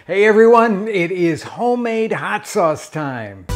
Hey everyone, it is homemade hot sauce time.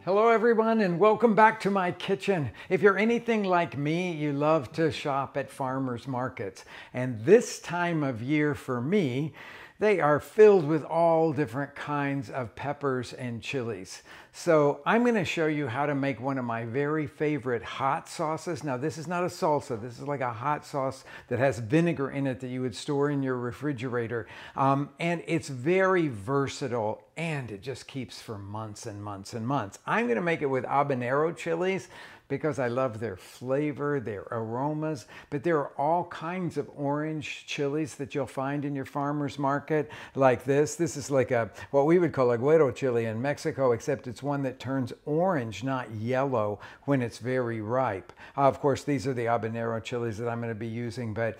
Hello everyone and welcome back to my kitchen. If you're anything like me, you love to shop at farmers markets. And this time of year for me, they are filled with all different kinds of peppers and chilies. So I'm going to show you how to make one of my very favorite hot sauces. Now this is not a salsa, this is like a hot sauce that has vinegar in it that you would store in your refrigerator. And it's very versatile and it just keeps for months and months and months. I'm going to make it with habanero chilies because I love their flavor, their aromas, but there are all kinds of orange chilies that you'll find in your farmer's market like this. This is like what we would call a güero chili in Mexico, except it's one that turns orange, not yellow, when it's very ripe. Of course, these are the habanero chilies that I'm going to be using, but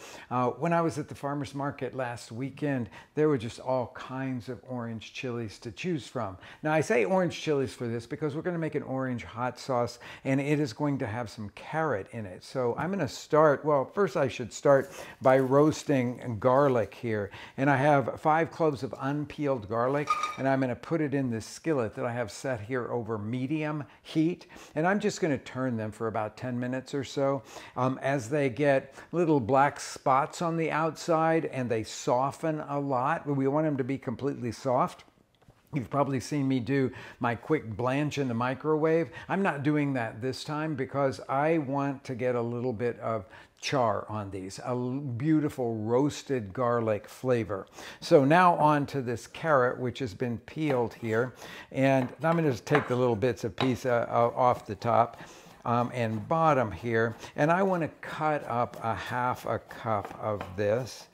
when I was at the farmer's market last weekend, there were just all kinds of orange chilies to choose from. Now, I say orange chilies for this because we're going to make an orange hot sauce, and it is going to have some carrot in it. So I'm going to start, well, first I should start by roasting garlic here. And I have 5 cloves of unpeeled garlic, and I'm going to put it in this skillet that I have set here over medium heat. And I'm just going to turn them for about 10 minutes or so. As they get little black spots on the outside and they soften a lot, we want them to be completely soft. You've probably seen me do my quick blanch in the microwave. I'm not doing that this time because I want to get a little bit of char on these, a beautiful roasted garlic flavor. So now on to this carrot, which has been peeled here. And I'm going to just take the little bits of piece off the top and bottom here. And I want to cut up a half a cup of this.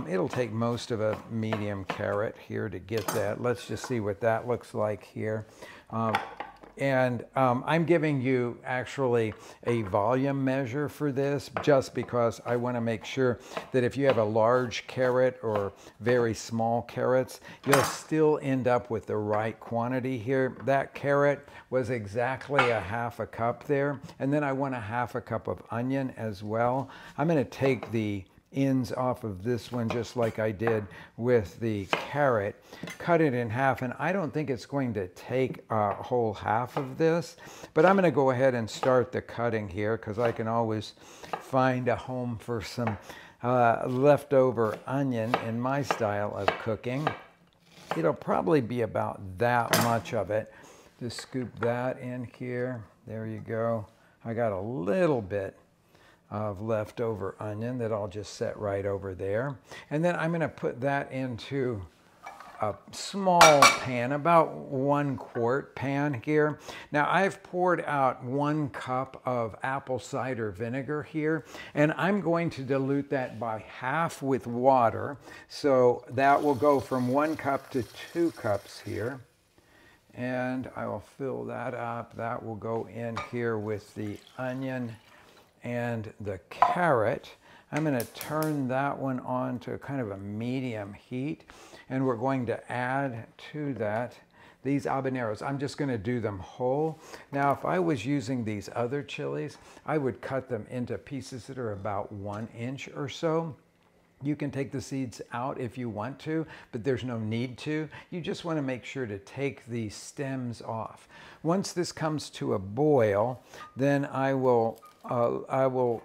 It'll take most of a medium carrot here to get that. Let's just see what that looks like here. I'm giving you actually a volume measure for this just because I want to make sure that if you have a large carrot or very small carrots, you'll still end up with the right quantity here. That carrot was exactly a half a cup there. And then I want a half a cup of onion as well. I'm going to take the ends off of this one just like I did with the carrot, cut it in half, and I don't think it's going to take a whole half of this, but I'm going to go ahead and start the cutting here because I can always find a home for some leftover onion in my style of cooking. It'll probably be about that much of it. Just scoop that in here. There you go. I got a little bit of leftover onion that I'll just set right over there. And then I'm going to put that into a small pan, about 1 quart pan here. Now I've poured out 1 cup of apple cider vinegar here, and I'm going to dilute that by half with water. So that will go from 1 cup to 2 cups here. And I will fill that up. That will go in here with the onion and the carrot. I'm going to turn that one on to kind of a medium heat, and we're going to add to that these habaneros. I'm just going to do them whole. Now, if I was using these other chilies, I would cut them into pieces that are about 1 inch or so. You can take the seeds out if you want to, but there's no need to. You just want to make sure to take the stems off. Once this comes to a boil, then I will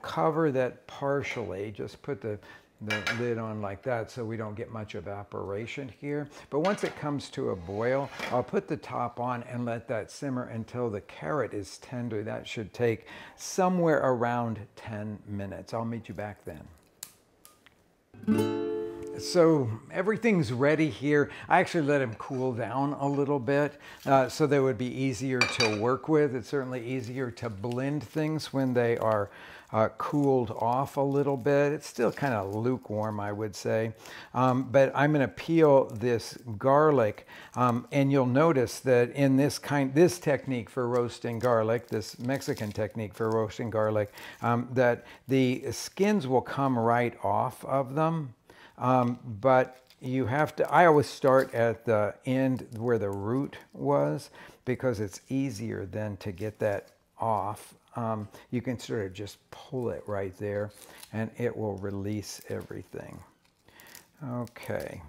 cover that partially, just put the lid on like that so we don't get much evaporation here. But once it comes to a boil, I'll put the top on and let that simmer until the carrot is tender. That should take somewhere around 10 minutes. I'll meet you back then. So everything's ready here. I actually let them cool down a little bit so they would be easier to work with. It's certainly easier to blend things when they are cooled off a little bit. It's still kind of lukewarm, I would say. But I'm going to peel this garlic, and you'll notice that in this technique for roasting garlic, this Mexican technique for roasting garlic, that the skins will come right off of them. But you have to, I always start at the end where the root was because it's easier then to get that off. you can sort of just pull it right there and it will release everything. Okay.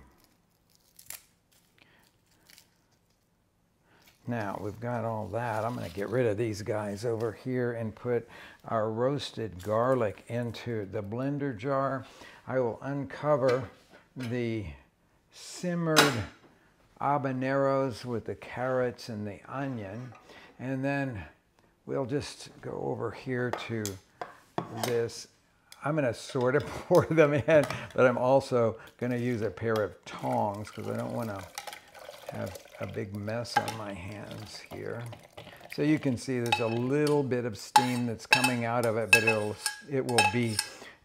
Now we've got all that. I'm going to get rid of these guys over here and put our roasted garlic into the blender jar. I will uncover the simmered habaneros with the carrots and the onion, and then we'll just go over here to this. I'm going to sort of pour them in, but I'm also going to use a pair of tongs because I don't want to have a big mess on my hands here. So you can see there's a little bit of steam that's coming out of it, but it will be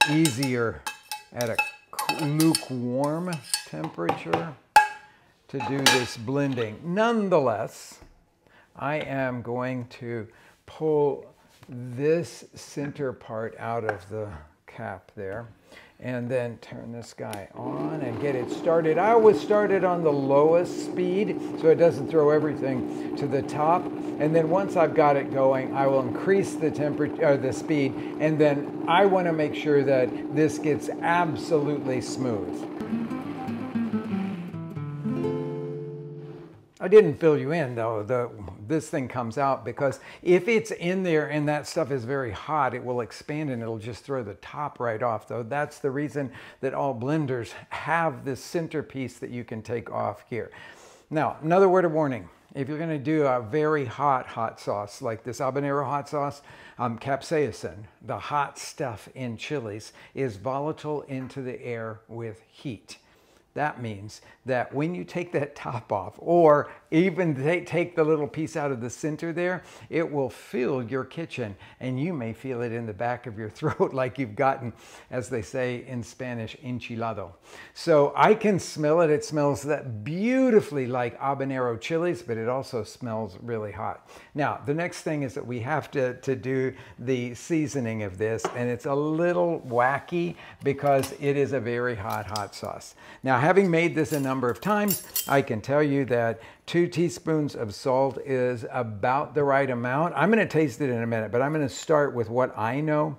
easier at a lukewarm temperature to do this blending. Nonetheless, I am going to pull this center part out of the cap there and then turn this guy on and get it started. I always start it on the lowest speed so it doesn't throw everything to the top. And then once I've got it going, I will increase the temperature, the speed, and then I want to make sure that this gets absolutely smooth. I didn't fill you in though. This thing comes out because if it's in there and that stuff is very hot, it will expand and it'll just throw the top right off though. That's the reason that all blenders have this centerpiece that you can take off here. Now, another word of warning. If you're going to do a very hot sauce like this habanero hot sauce, capsaicin, the hot stuff in chilies, is volatile into the air with heat. That means that when you take that top off, or even take the little piece out of the center there, it will fill your kitchen and you may feel it in the back of your throat like you've gotten, as they say in Spanish, enchilado. So I can smell it. It smells that beautifully like habanero chilies, but it also smells really hot. Now, the next thing is that we have to do the seasoning of this, and it's a little wacky because it is a very hot sauce. Now, having made this a number of times, I can tell you that 2 teaspoons of salt is about the right amount. I'm going to taste it in a minute, but I'm going to start with what I know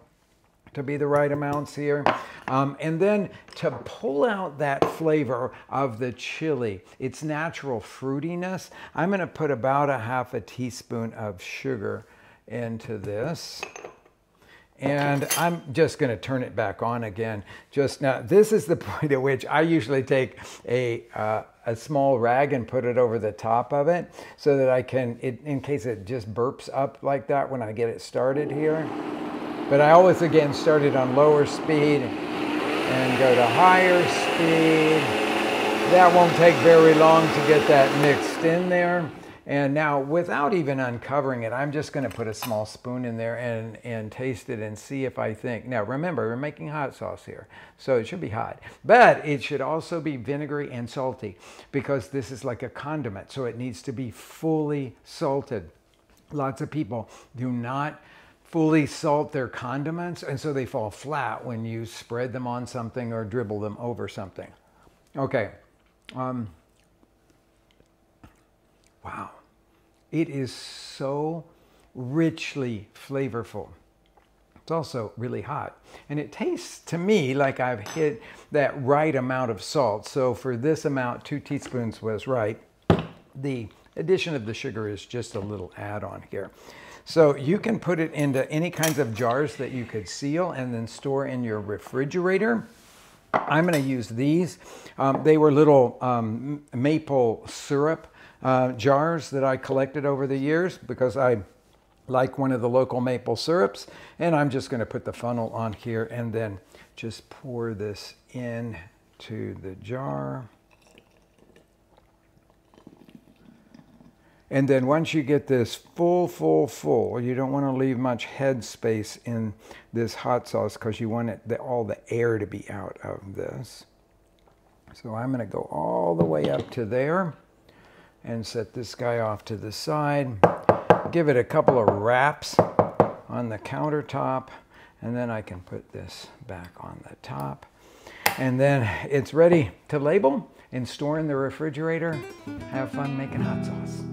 to be the right amounts here. And then to pull out that flavor of the chili, its natural fruitiness, I'm going to put about a half a teaspoon of sugar into this. And I'm just going to turn it back on again. Just now, this is the point at which I usually take a small rag and put it over the top of it so that I can, in case it just burps up like that when I get it started here. But I always, again, start it on lower speed and go to higher speed. That won't take very long to get that mixed in there. And now, without even uncovering it, I'm just going to put a small spoon in there and taste it and see if I think. Now, remember, we're making hot sauce here, so it should be hot. But it should also be vinegary and salty because this is like a condiment, so it needs to be fully salted. Lots of people do not fully salt their condiments, and so they fall flat when you spread them on something or dribble them over something. Okay. Wow, it is so richly flavorful. It's also really hot. And it tastes to me like I've hit that right amount of salt. So for this amount, 2 teaspoons was right. The addition of the sugar is just a little add-on here. So you can put it into any kinds of jars that you could seal and then store in your refrigerator. I'm going to use these. They were little maple syrup jars that I collected over the years because I like one of the local maple syrups, and I'm just going to put the funnel on here and then just pour this into the jar. And then once you get this full, you don't want to leave much head space in this hot sauce because you want all the air to be out of this. So I'm going to go all the way up to there and set this guy off to the side. Give it a couple of wraps on the countertop, and then I can put this back on the top. And then it's ready to label and store in the refrigerator. Have fun making hot sauce.